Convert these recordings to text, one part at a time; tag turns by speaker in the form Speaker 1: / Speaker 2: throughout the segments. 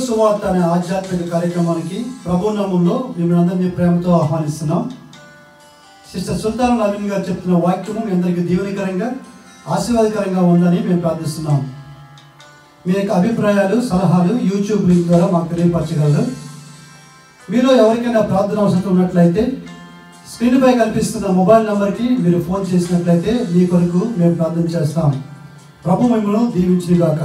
Speaker 1: సువార్త అనే ఆధ్యాత్మిక కార్యక్రమానికి ప్రభు నామములో మిమ్మల్ని అందరినీ ప్రేమతో ఆహ్వానిస్తున్నాం. సిస్టర్ సుల్తాన్ నవీన్ గారు చెప్తున్న వాక్యము మీ అందరికీ దీవెనకరంగా ఆశీర్వాదకరంగా ఉందని మేము ప్రార్థిస్తున్నాం. మీ యొక్క అభిప్రాయాలు సలహాలు యూట్యూబ్ లింక్ ద్వారా మాకు తెలియపరచగలరు. మీలో ఎవరికైనా ప్రార్థన అవసరం ఉన్నట్లయితే స్క్రీన్పై కనిపిస్తున్న మొబైల్ నెంబర్కి మీరు ఫోన్ చేసినట్లయితే మీ కొరకు మేము ప్రార్థన చేస్తాం. ప్రభు మిమ్మల్ని దీవించుగాక.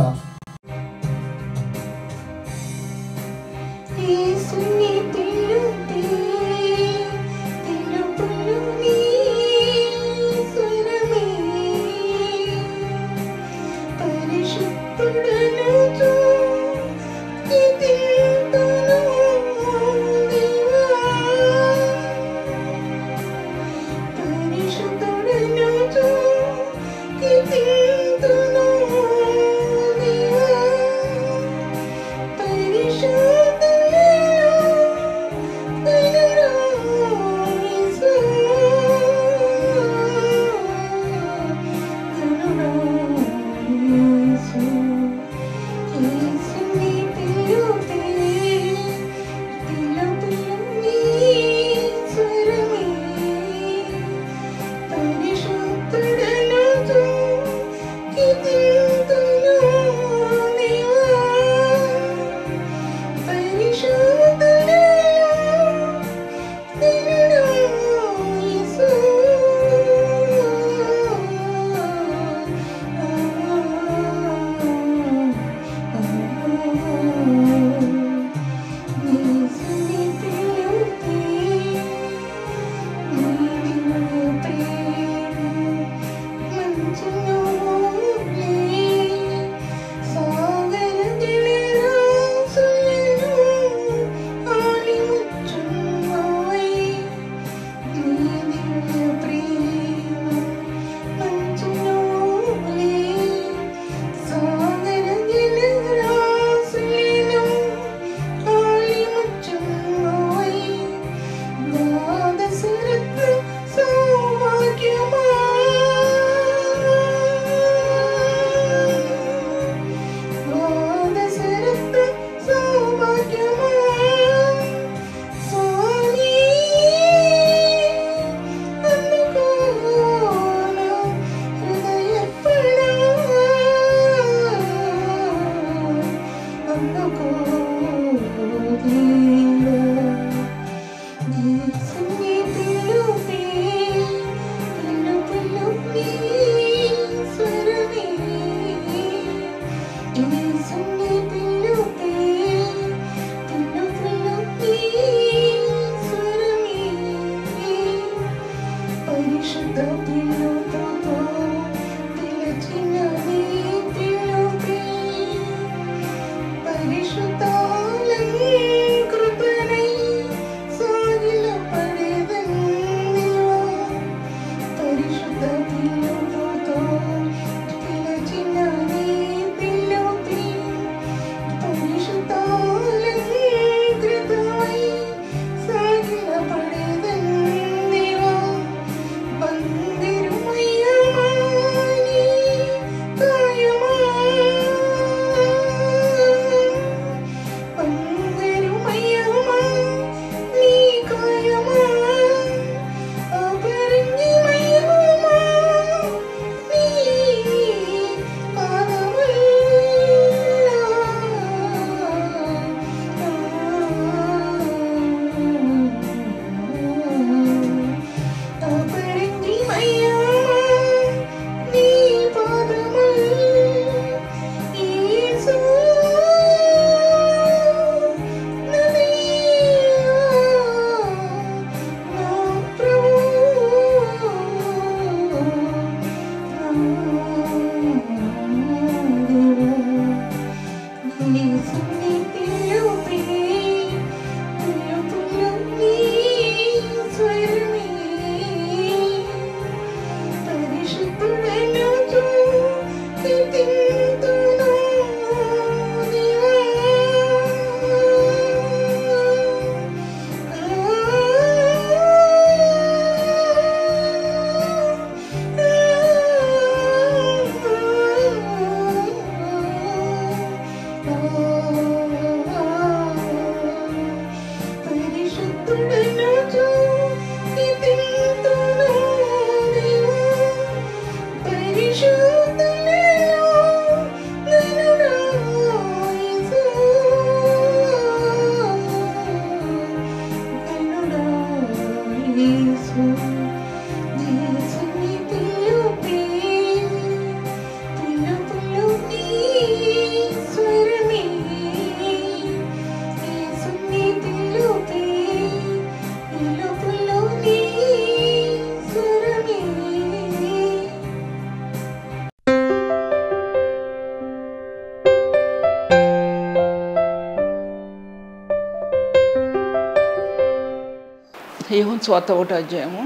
Speaker 2: స్వార్త 1వ అధ్యాయము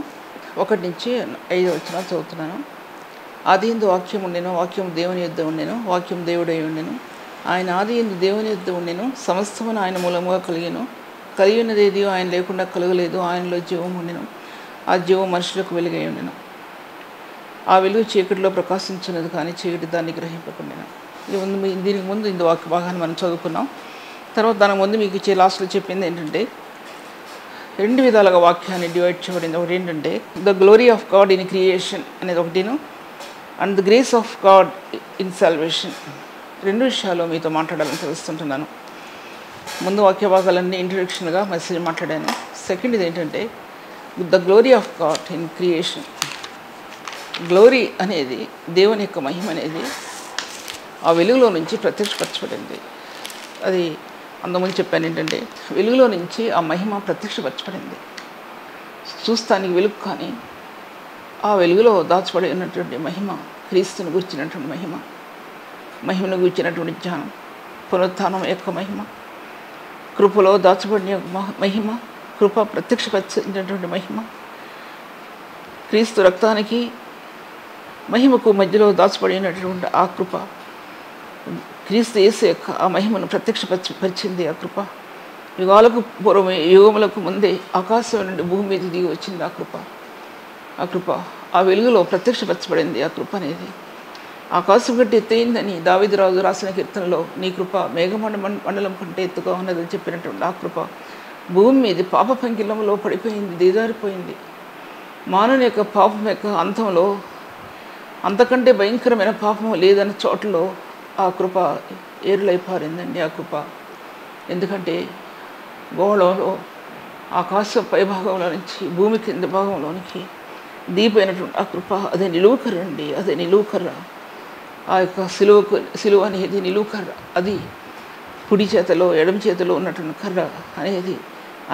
Speaker 2: 1 నుంచి 5 వచనాలు చదువుతున్నాను. ఆదియందు వాక్యం ఉండెను, వాక్యం దేవుని యొద్ద ఉండెను, వాక్యం దేవుడై ఉండెను. ఆయన ఆదియందు దేవుని యొద్ద ఉండెను, సమస్తమును ఆయన మూలముగా కలిగెను. కలిగి ఉన్నదేది ఆయన లేకుండా కలగలేదు. ఆయనలో జీవం ఉండెను, ఆ జీవం మనుషులకు వెలుగై ఉండెను. ఆ వెలుగు చీకటిలో ప్రకాశించినది, కానీ చీకటి దాన్ని గ్రహింపకుండెను. దీనికి ముందు ఇందు వాక్య భాగాన్ని మనం చదువుకున్నాం. తర్వాత దాని ముందు మీకు లాస్ట్లో చెప్పింది ఏంటంటే, 2 విధాలుగా వాక్యాన్ని డివైడ్ చేయబడింది. ఒకటి ఏంటంటే the glory of God in creation అనేది ఒకటిను, and the grace of God in salvation. 2 విషయాలు మీతో మాట్లాడాలని తెలుస్తుంటున్నాను. ముందు వాక్య భాగాలన్నీ ఇంట్రడక్షన్గా మెసేజ్ మాట్లాడాను. సెకండ్ ఇది ఏంటంటే the glory of God in creation. Glory అనేది దేవుని యొక్క మహిమ అనేది ఆ వెలుగులో నుంచి ప్రత్యక్షపరచబడింది. అది అంతకుముందు చెప్పాను ఏంటంటే, వెలుగులో నుంచి ఆ మహిమ ప్రత్యక్షపరచబడింది. చూస్తానికి వెలుగు, కానీ ఆ వెలుగులో దాచబడి ఉన్నటువంటి మహిమ, క్రీస్తుని గురించినటువంటి మహిమ, మహిమను గురించినటువంటి జ్ఞానం, పునరుత్థానం యొక్క మహిమ, కృపలో దాచబడిన మహిమ, కృప ప్రత్యక్షపరిచినటువంటి మహిమ, క్రీస్తు రక్తానికి మహిమకు మధ్యలో దాచబడినటువంటి ఆ కృప, క్రీస్తు యేసు యొక్క ఆ మహిమను ప్రత్యక్షపరిచింది. ఆ కృప యుగాలకు పూర్వమే, యుగములకు ముందే ఆకాశం నుండి భూమి మీద దిగి వచ్చింది. ఆ కృప ఆ వెలుగులో ప్రత్యక్షపరచబడింది. ఆ కృప అనేది ఆకాశం కంటే ఎత్తైందని దావీదు రాజు రాసిన కీర్తనలో, నీ కృప మేఘమండలం కంటే ఎత్తుగా ఉన్నదని చెప్పినటువంటి ఆ కృప భూమి మీద పాప పంకిలంలో పడిపోయింది, దిగజారిపోయింది. మానవుని యొక్క పాపం యొక్క అంతంలో అంతకంటే భయంకరమైన పాపం లేదన్న చోట్లలో ఆ కృప ఏరులై పారిందండి. ఆ కృప ఎందుకంటే గోళంలో ఆకాశం పై భాగంలో నుంచి భూమి కింద భాగంలోనికి దీపైనటువంటి ఆ కృప, అదే నిలువుకర్ర అండి. అదే నిలువుకర్ర. ఆ యొక్క సిలువ అనేది నిలువుకర్ర. అది కుడి చేతిలో ఎడమ చేతిలో ఉన్నటువంటి కర్ర అనేది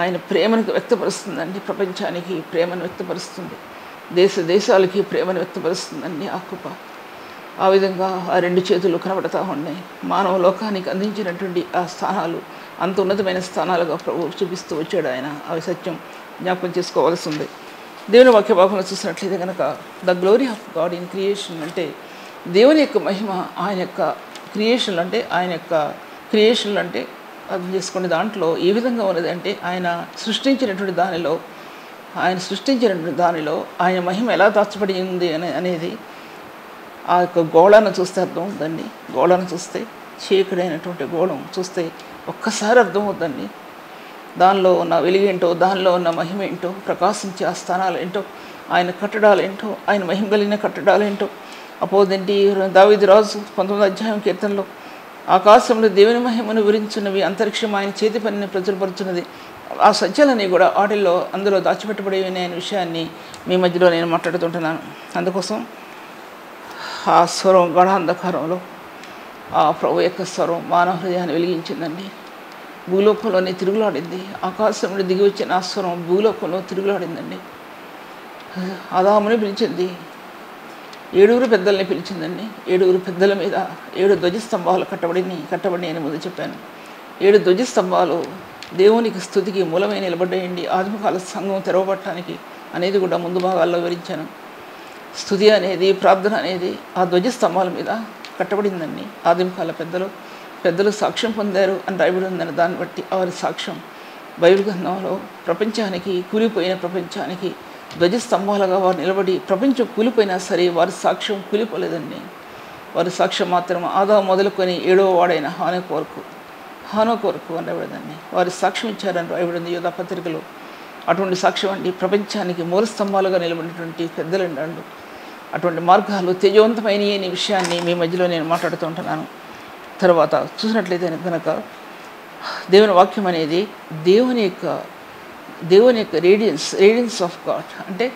Speaker 2: ఆయన ప్రేమను వ్యక్తపరుస్తుందండి. ప్రపంచానికి ప్రేమను వ్యక్తపరుస్తుంది, దేశాలకి ప్రేమను వ్యక్తపరుస్తుందండి ఆ కృప. ఆ విధంగా ఆ 2 చేతులు కనబడతా ఉన్నాయి. మానవ లోకానికి అందించినటువంటి ఆ స్థానాలు అంత ఉన్నతమైన స్థానాలుగా ప్రభు చూపిస్తూ వచ్చాడు ఆయన. అవి సత్యం జ్ఞాపకం చేసుకోవాల్సి ఉంది. దేవుని వాక్య భాగంలో చూసినట్లయితే కనుక the glory of God in creation అంటే దేవుని యొక్క మహిమ ఆయన యొక్క క్రియేషన్లు అంటే అర్థం చేసుకునే దాంట్లో ఏ విధంగా ఉన్నది అంటే, ఆయన సృష్టించినటువంటి దానిలో ఆయన మహిమ ఎలా దాచబడి ఉంది అనేది ఆ యొక్క గోళాన్ని చూస్తే అర్థం అవుతుందండి. గోళాన్ని చూస్తే, చీకడైనటువంటి గోళం చూస్తే ఒక్కసారి అర్థం అవుతుందండి. దానిలో ఉన్న వెలుగేంటో, దానిలో ఉన్న మహిమ ఏంటో, ప్రకాశించే ఆ స్థానాలు ఏంటో, ఆయన కట్టడాలు ఏంటో, ఆయన మహిమ కలిగిన కట్టడాలు ఏంటో. అపోదేంటి దావీదు రాజు 19వ అధ్యాయం కీర్తనలో, ఆకాశంలో దేవుని మహిమను వివరించున్నవి, అంతరిక్షం ఆయన చేతి పనిని ప్రచురపరుచున్నది. ఆ సత్యాలని కూడా వాటిల్లో అందులో దాచిపెట్టబడి అనే విషయాన్ని మీ మధ్యలో నేను మాట్లాడుతుంటున్నాను. అందుకోసం ఆ స్వరం గాఢాంధకారంలో ఆ ప్రభు యొక్క స్వరం మానవ హృదయాన్ని వెలిగించిందండి. భూలోకంలోనే తిరుగులాడింది. ఆకాశం నుండి దిగి వచ్చిన ఆ స్వరం భూలోకంలో తిరుగులాడిందండి. ఆదాముని పిలిచింది, 7 పెద్దల్ని పిలిచిందండి. 7 పెద్దల మీద 7 ధ్వజస్తంభాలు కట్టబడి అని ముందు చెప్పాను. 7 ధ్వజస్తంభాలు దేవునికి స్తుతికి మూలమై నిలబడ్డాయండి. ఆదిమకాల సంఘం తెరవబట్టడానికి అనేది కూడా ముందు భాగాల్లో వివరించాను. స్తుతి అనేది, ప్రార్థన అనేది ఆ ధ్వజస్తంభాల మీద కట్టబడిందండి. ఆదిమకాల పెద్దలు సాక్ష్యం పొందారు అని రాయబడి ఉందని దాన్ని బట్టి వారి సాక్ష్యం బైబిల్ గ్రంథంలో కూలిపోయిన ప్రపంచానికి ధ్వజస్తంభాలుగా వారు నిలబడి, ప్రపంచం కూలిపోయినా సరే వారి సాక్ష్యం కూలిపోలేదండి. వారి సాక్ష్యం మాత్రం ఆదాము మొదలుకొని 7వ వాడైన హానోకు వరకు అని రాయబడిందండి. వారి సాక్ష్యం ఇచ్చారని రాయబడింది యోధా పత్రికలో. అటువంటి సాక్ష్యం అండి ప్రపంచానికి మూల స్తంభాలుగా నిలబడినటువంటి పెద్దలండి. అటువంటి మార్గాలు తేజవంతమైన అనే విషయాన్ని మీ మధ్యలో నేను మాట్లాడుతూ ఉంటున్నాను. తర్వాత చూసినట్లయితే కనుక దేవుని వాక్యం అనేది దేవుని యొక్క రేడియన్స్ ఆఫ్ గాడ్ అంటే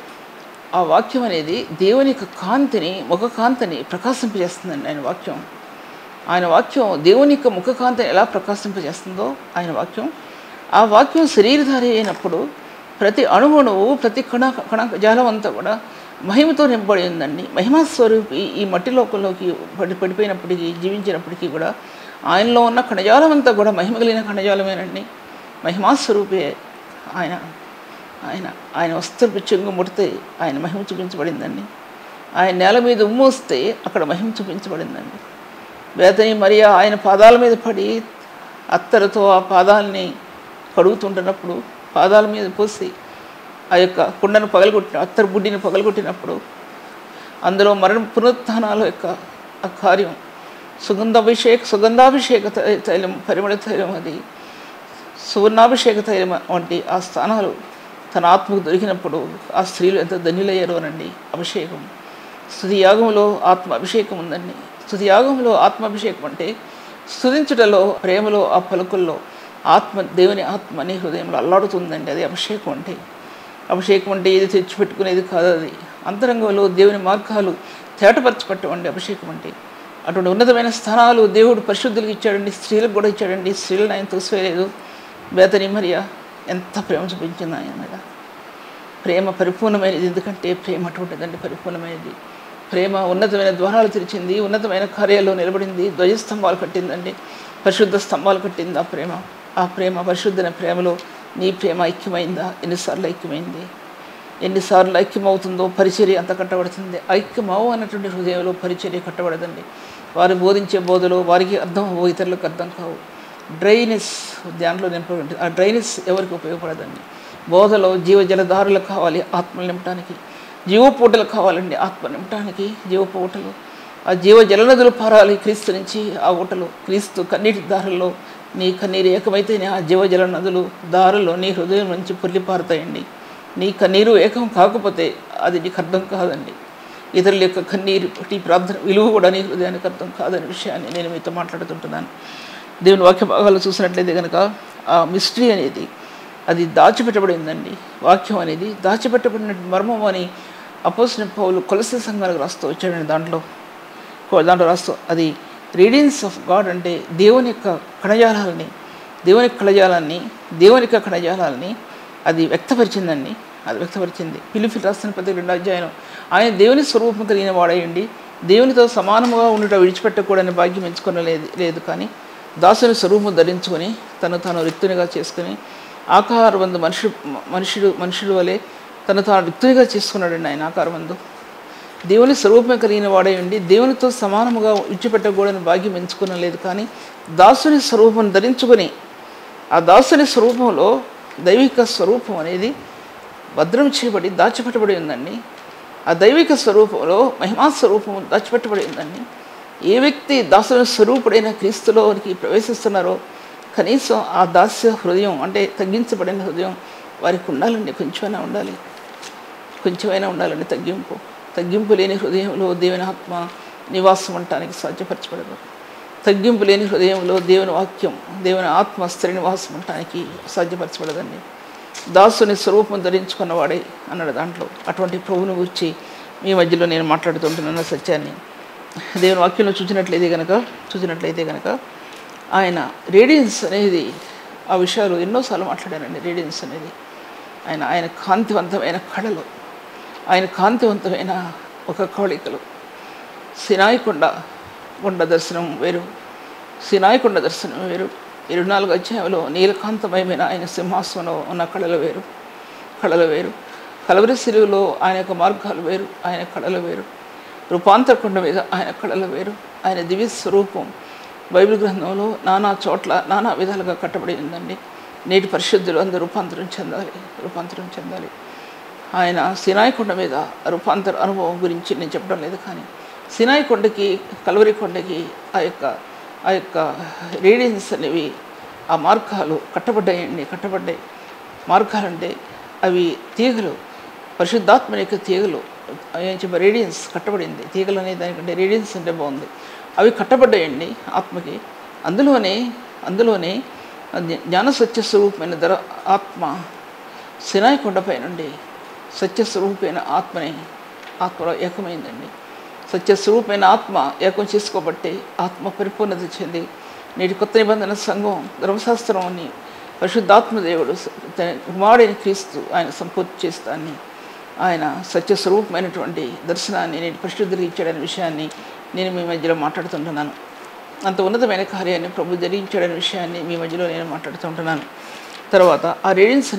Speaker 2: ఆ వాక్యం అనేది దేవుని యొక్క ముఖ కాంతిని ప్రకాశింపజేస్తుందండి. ఆయన వాక్యం దేవుని యొక్క ముఖ కాంతిని ఎలా ప్రకాశింపజేస్తుందో ఆ వాక్యం శరీరధారి అయినప్పుడు ప్రతి అణువుణువు, ప్రతి కణ అంతా కూడా మహిమతో నింపబడి ఉందండి. మహిమాస్వరూపి ఈ మట్టి లోకంలోకి పడిపోయినప్పటికీ, జీవించినప్పటికీ కూడా ఆయనలో ఉన్న కణజాలం అంతా కూడా మహిమ కలిగిన కణజాలమేనండి. మహిమాస్వరూపే ఆయన. ఆయన వస్త్రపు చెంగు ముడితే ఆయన మహిమ చూపించబడిందండి. ఆయన నేల మీద ఉమ్మూస్తే అక్కడ మహిమ చూపించబడిందండి. బేతనీ మరియా ఆయన పాదాల మీద పడి అత్తరుతో ఆ పాదాలని కడుగుతుంటున్నప్పుడు, పాదాల మీద పోసి ఆ యొక్క కుండను అత్తరు బుడ్డిని పగలగొట్టినప్పుడు అందులో పునరుత్థానాల యొక్క ఆ కార్యం సుగంధాభిషేక తైలం, పరిమళ తైలం, అది సువర్ణాభిషేక తైలం వంటి ఆ స్థానాలు తన ఆత్మకు దొరికినప్పుడు ఆ స్త్రీలు ఎంత ధన్యులయ్యారో అనండి. అభిషేకం, స్తుతియాగంలో ఆత్మ అభిషేకం ఉందండి. స్తుతియాగంలో ఆత్మాభిషేకం అంటే స్తుతించుటలో, ప్రేమలో, ఆ పలుకుల్లో దేవుని ఆత్మ నీ హృదయంలో అల్లాడుతుందండి. అది అభిషేకం అంటే. అభిషేకం అంటే ఏది తెచ్చిపెట్టుకునేది కాదు, అది అంతరంగంలో దేవుని మార్గాలు తేటపరచబట్టండి అభిషేకం అంటే. అటువంటి ఉన్నతమైన స్థానాలు దేవుడు పరిశుద్ధులకు ఇచ్చాడండి, స్త్రీలకు కూడా ఇచ్చాడండి. స్త్రీలను ఆయన తోసివేయలేదు. బేతనీ మరియా ఎంత ప్రేమ చూపించింది ఆయన మీద. ప్రేమ పరిపూర్ణమైనది, ఎందుకంటే ప్రేమ అటువంటిదండి, పరిపూర్ణమైనది. ప్రేమ ఉన్నతమైన ద్వారాలు తెరిచింది, ఉన్నతమైన కార్యాల్లో నిలబడింది, ధ్వజస్తంభాలు కట్టిందండి, పరిశుద్ధ స్తంభాలు కట్టింది. ఆ ప్రేమ పరిశుద్ధమైన ప్రేమలో నీ ప్రేమ ఐక్యమైందా? ఎన్నిసార్లు ఐక్యమైంది? ఎన్నిసార్లు ఐక్యమవుతుందో పరిచర్య అంత కట్టబడుతుంది. ఐక్యమవు అన్నటువంటి హృదయంలో పరిచర్య కట్టబడదండి. వారు బోధించే బోధలో వారికి అర్థం అవ్వవు, ఇతరులకు అర్థం కావు. డ్రైనెస్ దాంట్లో నింపబడి, ఆ డ్రైనెస్ ఎవరికి ఉపయోగపడదండి. బోధలో జీవజలధారులు కావాలి ఆత్మలు నింపడానికి, జీవపూటలు కావాలండి ఆత్మ నింపడానికి. జీవపూటలు, ఆ జీవజలనదులు పారాలి క్రీస్తు నుంచి. ఆ ఊటలు క్రీస్తు కన్నీటి దారుల్లో నీ కన్నీరు ఏకమైతేనే ఆ జీవజల నదులు దారుల్లో నీ హృదయం నుంచి పొర్లిపారుతాయండి. నీ కన్నీరు ఏకం కాకపోతే అది నీకు అర్థం కాదండి. ఇతరుల యొక్క కన్నీరు, నీ ప్రార్థన విలువ కూడా నీ హృదయానికి అర్థం కాదనే విషయాన్ని నేను మీతో మాట్లాడుతుంటున్నాను. దేవుని వాక్య భాగాలు చూసినట్లయితే కనుక ఆ మిస్టరీ అనేది అది దాచిపెట్టబడిందండి. వాక్యం అనేది దాచిపెట్టబడిన మర్మం అని అపోస్తలుడైన పౌలు కొలస్సీ సంఘాలకు రాస్తూ వచ్చాడండి. దాంట్లో రాస్తూ అది రీడింగ్స్ ఆఫ్ గాడ్ అంటే దేవుని యొక్క కణజాలాన్ని, దేవుని యొక్క కణజాలాన్ని అది వ్యక్తపరిచిందండి. అది వ్యక్తపరిచింది. ఫిలిప్పీయులకు రాసిన పత్రిక 2వ అధ్యాయం, ఆయన దేవుని స్వరూపం కలిగిన వాడయండి, దేవునితో సమానముగా ఉండుట విడిచిపెట్టకూడని భాగ్యం ఎంచుకొనలేదు, కానీ దాసుని స్వరూపం ధరించుకొని తాను రిక్తునిగా చేసుకుని ఆకారబంధు మనుషుడు వలె తాను రిక్తునిగా చేసుకున్నాడండి. ఆయన ఆకారబంధు దేవుని స్వరూపం కలిగిన వాడేయండి, దేవునితో సమానముగా విడిచిపెట్టకూడని భాగ్యం ఎంచుకునలేదు, కానీ దాసుని స్వరూపం ధరించుకొని ఆ దాసుని స్వరూపంలో దైవిక స్వరూపం అనేది భద్రం చేయబడి దాచిపెట్టబడి ఉందండి. ఆ దైవిక స్వరూపంలో మహిమా స్వరూపం దాచిపెట్టబడి ఉందండి. ఏ వ్యక్తి దాసుని స్వరూపుడైన క్రీస్తులోనికి ప్రవేశిస్తున్నారో కనీసం ఆ దాస్య హృదయం అంటే తగ్గించబడిన హృదయం వారికి ఉండాలండి. కొంచెమైనా ఉండాలండి. తగ్గింపు లేని హృదయంలో దేవుని ఆత్మ నివాసం ఉండటానికి సాధ్యపరచబడదు. తగ్గింపు లేని హృదయంలో దేవుని వాక్యం, దేవుని ఆత్మ స్థిర నివాసం ఉండటానికి సాధ్యపరచబడదండి. దాసుని స్వరూపం ధరించుకున్నవాడే అన్నాడు దాంట్లో. అటువంటి ప్రభువుని గురించి మీ మధ్యలో నేను మాట్లాడుతుంటున్న సత్యాన్ని దేవుని వాక్యంలో చూసినట్లయితే కనుక ఆయన రేడియన్స్ అనేది ఆ విషయాలు ఎన్నోసార్లు మాట్లాడానండి. రేడియన్స్ అనేది ఆయన కాంతివంతమైన కళలు, ఆయన కాంతివంతమైన ఒక కవళికలు. సినాయి కొండ దర్శనం వేరు, 24 అధ్యాయంలో నీలకాంతమయమైన ఆయన సింహాసనంలో ఉన్న కళలు వేరు. కలవరి శిలువలో ఆయన యొక్క మార్గాలు వేరు, ఆయన కళలు వేరు. రూపాంతర కొండ మీద ఆయన కళలు వేరు. ఆయన దివ్య స్వరూపం బైబిల్ గ్రంథంలో నానా చోట్ల నానా విధాలుగా కట్టబడి ఉందండి. నేటి పరిశుద్ధులు అందరూ రూపాంతరం చెందాలి. ఆయన సినాయి కొండ మీద రూపాంతర అనుభవం గురించి నేను చెప్పడం లేదు, కానీ సినాయి కొండకి కలవరి కొండకి ఆ యొక్క రేడియన్స్ అనేవి ఆ మార్గాలు కట్టబడ్డాయి. మార్గాలంటే అవి తీగలు, పరిశుద్ధాత్మ యొక్క తీగలు. రేడియన్స్ కట్టబడింది. తీగలు అనే దానికంటే రేడియన్స్ అంటే బాగుంది. అవి కట్టబడ్డాయండి ఆత్మకి. అందులోనే జ్ఞాన సత్య స్వరూపమైన ఆత్మ సినాయి కొండపై నుండి సత్యస్వరూపమైన ఆత్మలో ఏకమైందండి. సత్యస్వరూపమైన ఆత్మ ఏకం చేసుకోబట్టి ఆత్మ పరిపూర్ణత చెంది నేటి కొత్త నిబంధన సంఘం ధర్మశాస్త్రం అని పరిశుద్ధాత్మదేవుడు కుమారుడైన క్రీస్తు ఆయన సంపూర్తి చేస్తాన్ని ఆయన సత్యస్వరూపమైనటువంటి దర్శనాన్ని నేటి పరిశుద్ధులకు ఇచ్చాడనే విషయాన్ని నేను మీ మధ్యలో మాట్లాడుతుంటున్నాను. అంత ఉన్నతమైన కార్యాన్ని ప్రభు జరిగించాడనే విషయాన్ని మీ మధ్యలో నేను మాట్లాడుతుంటున్నాను. తర్వాత ఆ రేడియన్స్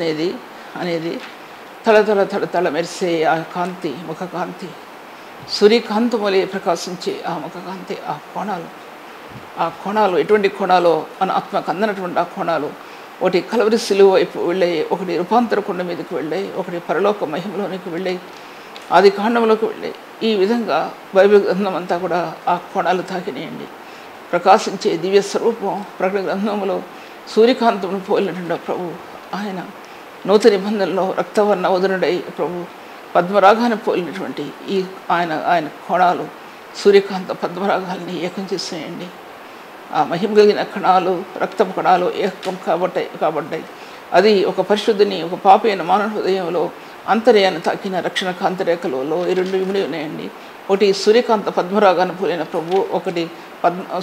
Speaker 2: అనేది తళ మెరిసే ఆ కాంతి, ముఖకాంతి, సూర్యకాంతం వలె ప్రకాశించే ఆ ముఖకాంతి, ఆ కోణాలు ఎటువంటి కోణాలో మన ఆత్మకు అందనటువంటి ఆ కోణాలు, ఒకటి కలవరి సిలువ వైపు వెళ్ళాయి, ఒకటి రూపాంతర కొండ మీదకి వెళ్ళాయి, ఒకటి పరలోక మహిమలోనికి వెళ్ళాయి, ఆది కాండంలోకి వెళ్ళాయి. ఈ విధంగా బైబిల్ గ్రంథం అంతా కూడా ఆ కోణాలు తాకినాయండి. ప్రకాశించే దివ్య స్వరూపం ప్రకటన గ్రంథంలో సూర్యకాంతమును పోలినటువంటి ప్రభు, ఆయన నూతన నిబంధనలో రక్తవర్ణ వదనుడై ప్రభు పద్మరాగాన్ని పోలినటువంటి ఈ ఆయన కోణాలు సూర్యకాంత పద్మరాగాల్ని ఏకం చేసేయండి. ఆ మహిమ కలిగిన కణాలు, రక్తపు కణాలు ఏకం కాబడ్డాయి. అది ఒక పరిశుద్ధిని, ఒక పాపి అయిన మానవ హృదయంలో అంతర్యాన్ని తాకిన రక్షణ కాంతిరేఖలలో ఈ రెండు ఇమిడి ఉన్నాయండి. ఒకటి సూర్యకాంత పద్మరాగాన్ని పోలిన ప్రభు, ఒకటి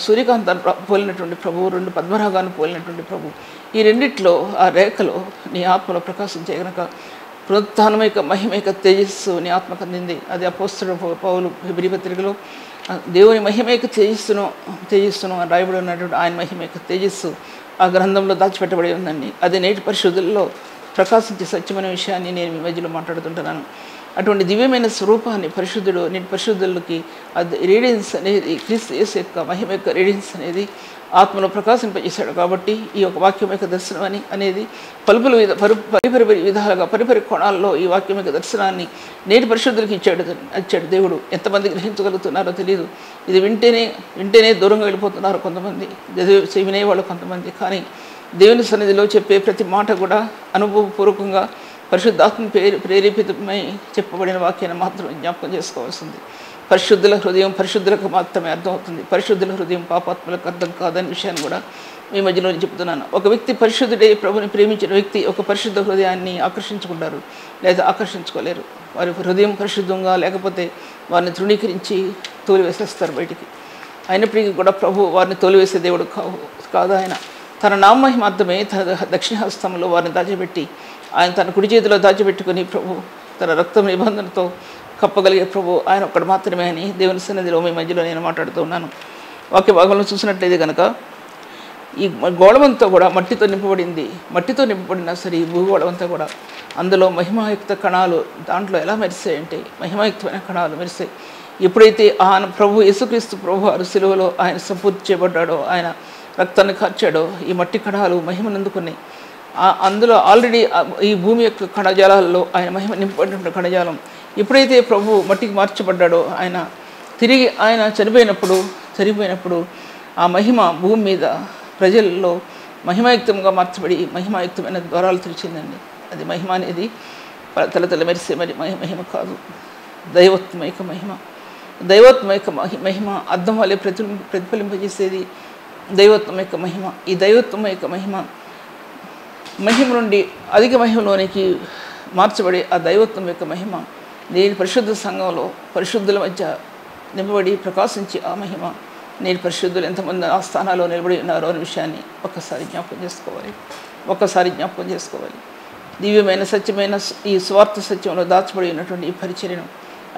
Speaker 2: సూర్యకాంత పోలినటువంటి ప్రభు, రెండు పద్మరాగాన్ని పోలినటువంటి ప్రభు. ఈ రెండిట్లో ఆ రేఖలో నీ ఆత్మలో ప్రకాశించే కనుక పునరుత్థానమైక మహిమైక తేజస్సు నీ ఆత్మకు అందింది. అది అపోస్తలుడు పౌలు హెబ్రీ పత్రికలో దేవుని మహిమైక తేజస్సును అని రాయబడి ఉన్నటువంటి ఆయన మహిమైక తేజస్సు ఆ గ్రంథంలో దాచిపెట్టబడి ఉందండి. అది నేటి పరిశుద్ధుల్లో ప్రకాశించే సత్యమైన విషయాన్ని నేను మీ మధ్యలో మాట్లాడుతుంటున్నాను. అటువంటి దివ్యమైన స్వరూపాన్ని పరిశుద్ధుడు నేటి పరిశుద్ధులకి అది రేడియన్స్ అనేది క్రీస్తు యేసు యొక్క మహిమ యొక్క రేడియన్స్ అనేది ఆత్మలో ప్రకాశింపజేశాడు. కాబట్టి ఈ యొక్క వాక్యం యొక్క దర్శనం అనేది పలుపుల మీద పరిపరి విధాలుగా పరిపరి కోణాల్లో ఈ వాక్యం యొక్క దర్శనాన్ని నేటి పరిశుద్ధులకి ఇచ్చాడు దేవుడు. ఎంతమంది గ్రహించగలుగుతున్నారో తెలియదు. ఇది వింటేనే దూరంగా వెళ్ళిపోతున్నారు కొంతమంది, వినేవాళ్ళు కొంతమంది. కానీ దేవుని సన్నిధిలో చెప్పే ప్రతి మాట కూడా అనుభవపూర్వకంగా పరిశుద్ధాత్మ ప్రేరేపితమై చెప్పబడిన వాక్యాన్ని మాత్రం జ్ఞాపకం చేసుకోవాల్సింది. పరిశుద్ధుల హృదయం పరిశుద్ధులకు మాత్రమే అర్థమవుతుంది. పరిశుద్ధుల హృదయం పాపాత్మలకు అర్థం కాదని విషయాన్ని కూడా మీ మధ్యలో చెప్తున్నాను. ఒక వ్యక్తి పరిశుద్ధుడే ప్రభుని ప్రేమించిన వ్యక్తి ఒక పరిశుద్ధ హృదయాన్ని ఆకర్షించుకుంటారు, లేదా ఆకర్షించుకోలేరు. వారి హృదయం పరిశుద్ధంగా లేకపోతే వారిని తృణీకరించి తోలివేసేస్తారు బయటికి. అయినప్పటికీ కూడా ప్రభు వారిని తోలివేసే దేవుడు కాదు. ఆయన తన నామహిమార్థమే తన దక్షిణ హస్తంలో వారిని దాచిపెట్టి, ఆయన తన కుడి చేతిలో దాచిపెట్టుకుని ప్రభు తన రక్త నిబంధనతో కప్పగలిగే ప్రభు ఆయన ఒక్కడు మాత్రమే అని దేవుని సన్నిధిలో మీ మధ్యలో నేను మాట్లాడుతూ ఉన్నాను. వాక్య భాగంలో చూసినట్లయితే కనుక ఈ గోళమంతా కూడా మట్టితో నింపబడింది. మట్టితో నింపబడినా సరే ఈ భూగోళమంతా కూడా అందులో మహిమాయుక్త కణాలు దాంట్లో ఎలా మెరిసాయంటే మహిమాయుక్తమైన కణాలు మెరిసాయి. ఎప్పుడైతే ఆయన ప్రభు యేసుక్రీస్తు ప్రభు వారు సిలువలో ఆయన సంపూర్తి చేయబడ్డాడో, ఆయన రక్తాన్ని కార్చాడో, ఈ మట్టి కణాలు మహిమనందుకున్నాయి. అందులో ఆల్రెడీ ఈ భూమి యొక్క కణజాలాల్లో ఆయన మహిమ నింపబడిన కణజాలం ఎప్పుడైతే ప్రభు మట్టికి మార్చబడ్డాడో, ఆయన తిరిగి ఆయన చనిపోయినప్పుడు ఆ మహిమ భూమి మీద ప్రజల్లో మహిమాయుక్తంగా మార్చబడి మహిమాయుక్తమైన ద్వారాలు తెరిచిందండి. అది మహిమ అనేది తల మెరిసే మహిమ కాదు, దైవత్వమైక మహిమ. దైవత్వమైక మహిమ అద్దం వల్లే ప్రతిఫలింపజేసేది దైవత్వమైక మహిమ. ఈ దైవత్వమైక మహిమ నుండి అధిక మహిమలోనికి మార్చబడి ఆ దైవత్వం యొక్క మహిమ నేటి పరిశుద్ధ సంఘంలో పరిశుద్ధుల మధ్య నింపబడి ప్రకాశించి ఆ మహిమ నేటి పరిశుద్ధులు ఎంతమంది ఆ స్థానాల్లో నిలబడి ఉన్నారో అనే విషయాన్ని ఒక్కసారి జ్ఞాపకం చేసుకోవాలి. దివ్యమైన సత్యమైన ఈ స్వార్థ సత్యంలో దాచబడి ఉన్నటువంటి ఈ పరిచర్యను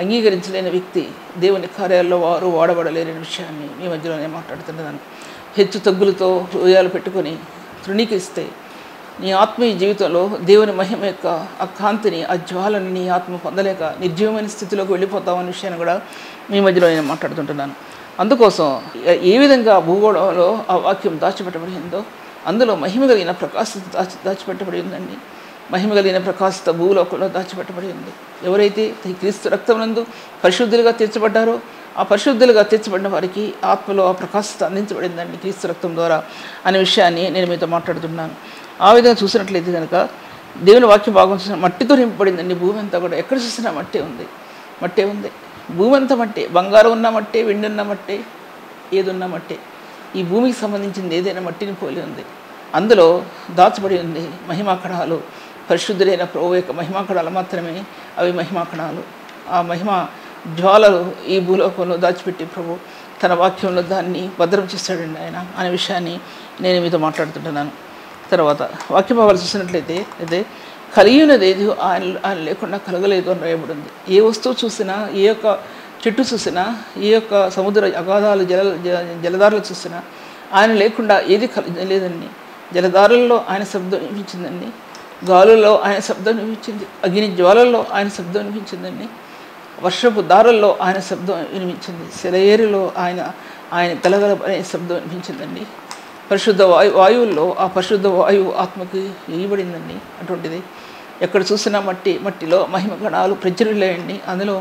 Speaker 2: అంగీకరించలేని వ్యక్తి దేవుని కార్యాల్లో వారు వాడబడలేని విషయాన్ని మీ మధ్యలో నేను మాట్లాడుతున్నాను. హెచ్చు తగ్గులతో హృదయాలు పెట్టుకొని తృణీకరిస్తే నీ ఆత్మీయ జీవితంలో దేవుని మహిమ యొక్క ఆ కాంతిని, ఆ జ్వాలని నీ ఆత్మ పొందలేక నిర్జీవమైన స్థితిలోకి వెళ్ళిపోతామనే విషయాన్ని కూడా మీ మధ్యలో నేను మాట్లాడుతుంటున్నాను. అందుకోసం ఏ విధంగా భూగోళంలో ఆ వాక్యం దాచిపెట్టబడిందో అందులో మహిమ కలిగిన ప్రకాశత దాచిపెట్టబడి ఉందండి. మహిమ కలిగిన ప్రకాశత భూలోకంలో దాచిపెట్టబడి ఉంది. ఎవరైతే ఈ క్రీస్తు రక్తమునందు పరిశుద్ధులుగా తీర్చబడ్డారో ఆ పరిశుద్ధులుగా తీర్చబడిన వారికి ఆత్మలో ఆ ప్రకాశత అందించబడిందండి క్రీస్తు రక్తం ద్వారా అనే విషయాన్ని నేను మీతో మాట్లాడుతున్నాను. ఆ విధంగా చూసినట్లయితే కనుక దేవుని వాక్య భాగం చూసిన మట్టితో నింపబడిందండి. భూమి అంతా కూడా ఎక్కడ చూసినా మట్టే ఉంది. భూమి అంతా మట్టే, బంగారం ఉన్న మట్టే, వెండి ఉన్న మట్టే, ఏదున్న మట్టే. ఈ భూమికి సంబంధించింది ఏదైనా మట్టిని పోలి ఉంది. అందులో దాచబడి ఉంది మహిమాకణాలు. పరిశుద్ధులైన ప్రభు యొక్క మహిమాకణాలు మాత్రమే అవి మహిమాకణాలు. ఆ మహిమ జ్వాలలు ఈ భూలోకంలో దాచిపెట్టి ప్రభు తన వాక్యంలో దాన్ని భద్రం చేస్తాడండి ఆయన అనే విషయాన్ని నేను మీతో మాట్లాడుతుంటున్నాను. తర్వాత వాక్యభావాలు చూసినట్లయితే కలిగినది ఏది ఆయన లేకుండా కలగలేదు అని రాయబడింది. ఏ వస్తువు చూసినా, ఏ యొక్క చెట్టు చూసినా, ఏ యొక్క సముద్ర అగాధాలు జలధారలు చూసినా ఆయన లేకుండా ఏది లేదండి. జలధారుల్లో ఆయన శబ్దం వినిపించిందండి. గాలుల్లో ఆయన శబ్దం వినిపించింది, అగ్ని జ్వాలల్లో ఆయన శబ్దం వినిపించిందండి, వర్షపు దారుల్లో ఆయన శబ్దం వినిపించింది, సెలయేరులో ఆయన గలగల అనే శబ్దం వినిపించిందండి. పరిశుద్ధ వాయువుల్లో ఆ పరిశుద్ధ వాయువు ఆత్మకి వేయబడిందండి. అటువంటిది ఎక్కడ చూసినా మట్టిలో మహిమ గణాలు ప్రచురిల్లేయండి, అందులో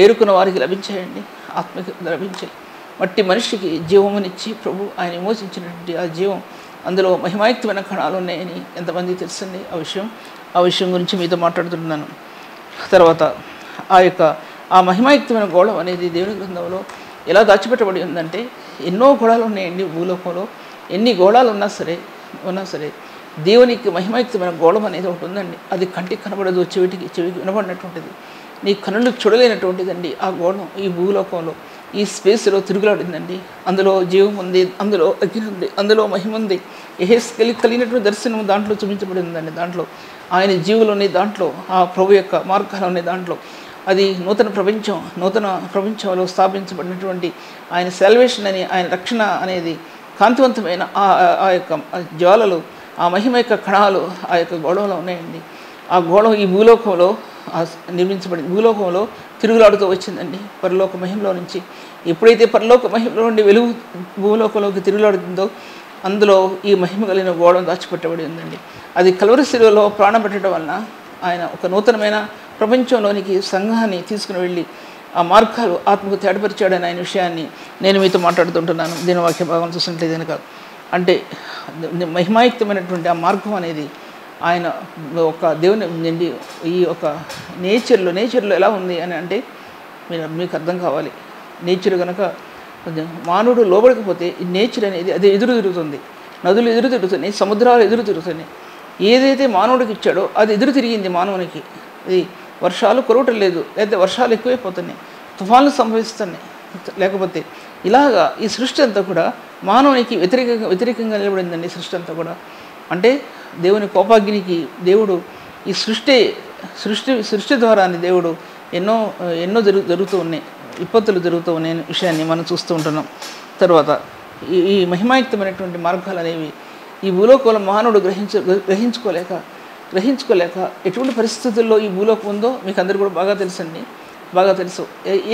Speaker 2: ఏరుకున్న వారికి లభించాయండి, ఆత్మకి లభించాయి. మట్టి మనిషికి జీవమునిచ్చి ప్రభు ఆయన విమోచించినటువంటి ఆ జీవం, అందులో మహిమాయుక్తమైన కణాలు ఉన్నాయని ఎంతమంది తెలుసండి. ఆ విషయం గురించి మీతో మాట్లాడుతున్నాను. తర్వాత ఆ మహిమాయుక్తమైన గోళం అనేది దేవుని గ్రంథంలో ఎలా దాచిపెట్టబడి ఉందంటే, ఎన్నో గోళాలు ఉన్నాయండి భూలోకంలో. ఎన్ని గోళాలు ఉన్నా సరే దేవునికి మహిమాయుక్తమైన గోళం అనేది ఒకటి ఉందండి. అది కంటికి కనబడదు, చెవికి వినబడినటువంటిది, నీ కనులు చూడలేనటువంటిదండి. ఆ గోళం ఈ భూలోకంలో ఈ స్పేస్లో తిరుగులాడిందండి. అందులో జీవం ఉంది, అందులో అగ్ని ఉంది, అందులో మహిమ ఉంది. కలిగినటువంటి దర్శనం దాంట్లో చూపించబడి ఉందండి. దాంట్లో ఆయన జీవులు ఉన్నాయి, దాంట్లో ఆ ప్రభు యొక్క మార్గాలు ఉన్నాయి. దాంట్లో అది నూతన ప్రపంచంలో స్థాపించబడినటువంటి ఆయన సాల్వేషన్ అని, ఆయన రక్షణ అనేది కాంతివంతమైన ఆ యొక్క జ్వాలలు, ఆ మహిమ యొక్క కణాలు ఆ యొక్క గోళంలో ఉన్నాయండి. ఆ గోళం ఈ భూలోకంలో నిర్మించబడింది, భూలోకంలో తిరుగులాడుతూ వచ్చిందండి. పరలోక మహిమలో నుంచి ఎప్పుడైతే పరలోక మహిమలో నుండి వెలుగు భూలోకంలోకి తిరుగులాడుతుందో, అందులో ఈ మహిమ కలిగిన గోళం దాచిపెట్టబడి ఉందండి. అది కల్వరి శిలువలో ప్రాణం పెట్టడం వలన ఆయన ఒక నూతనమైన ప్రపంచంలోనికి సంఘాన్ని తీసుకుని వెళ్ళి ఆ మార్గాలు ఆత్మకు తేటపరిచాడని ఆయన విషయాన్ని నేను మీతో మాట్లాడుతుంటున్నాను. దీని వాక్య భాగం చూసినట్లయితే కనుక, అంటే మహిమాయుక్తమైనటువంటి ఆ మార్గం అనేది ఆయన ఒక దేవుని నుండి ఈ ఒక నేచర్లో ఎలా ఉంది అని అంటే మీకు అర్థం కావాలి. నేచర్ కనుక మానవుడు లోబడకపోతే ఈ నేచర్ అనేది అది ఎదురు తిరుగుతుంది. నదులు ఎదురు తిరుగుతున్నాయి, సముద్రాలు ఎదురు తిరుగుతున్నాయి. ఏదైతే మానవుడికి ఇచ్చాడో అది ఎదురు తిరిగింది మానవునికి. ఇది వర్షాలు కురవటం లేదు, లేకపోతే వర్షాలు ఎక్కువైపోతున్నాయి, తుఫాన్లు సంభవిస్తున్నాయి. లేకపోతే ఇలాగా ఈ సృష్టి అంతా కూడా మానవునికి వ్యతిరేకంగా నిలబడిందండి. సృష్టి అంతా కూడా అంటే దేవుని కోపాగ్నికి దేవుడు ఈ సృష్టి ద్వారా దేవుడు ఎన్నో జరుగుతూ ఉన్నాయి, విపత్తులు జరుగుతూ ఉన్నాయి విషయాన్ని మనం చూస్తూ ఉంటున్నాం. తర్వాత ఈ మహిమాయుక్తమైనటువంటి మార్గాలు అనేవి ఈ భూలోకంలో మానవుడు గ్రహించుకోలేక ఎటువంటి పరిస్థితుల్లో ఈ భూలోకం ఉందో మీకు అందరూ కూడా బాగా తెలుసు.